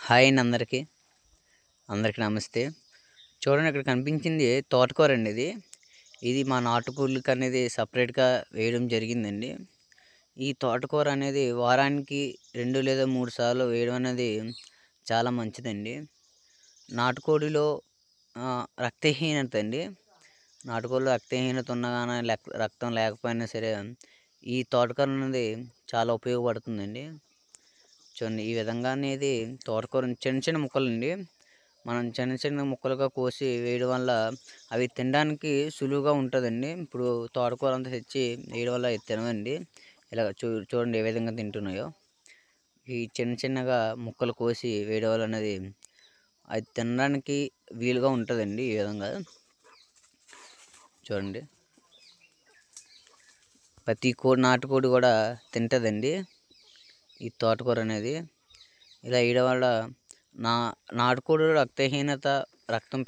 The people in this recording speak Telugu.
హాయ్ అండి అందరికీ నమస్తే. చూడండి ఇక్కడ కనిపించింది తోటకూర అండి ఇది. ఇది మా నాటుకోళ్ళకి అనేది సపరేట్‌గా వేయడం జరిగిందండి. ఈ తోటకూర అనేది వారానికి 2 లేదా 3 సార్లు వేయడం అనేది చాలా మంచిదండి. నాటుకోడిలో రక్తహీనత అండి. నాటుకోడిలో రక్తహీనత ఉన్నా గాని రక్తం లేకపోయినా సరే ఈ తోటకూర అనేది చాలా ఉపయోగపడుతుందండి. చూడండి ఈ విధంగా అనేది తోటకూరని చిన్న చిన్న ముక్కలండి. మనం చిన్న చిన్న ముక్కలుగా కోసి వేయడం వల్ల అవి తినడానికి సులువుగా ఉంటదండి. ఇప్పుడు తోటకూర అంతా తెచ్చి వేయడం వల్ల అయి తినవండి. ఇలాగ చూడండి ఏ విధంగా తింటున్నాయో. ఈ చిన్న చిన్నగా ముక్కలు కోసి వేయడం వల్ల అనేది అది తినడానికి వీలుగా ఉంటదండి ఈ విధంగా. చూడండి. ప్రతి నాటుకోడి కూడా తింటదండి ఈ తోటకూర అనేది. ఇలా వేయడం వల్ల నా నాటుకోడిలో రక్తహీనత, రక్తం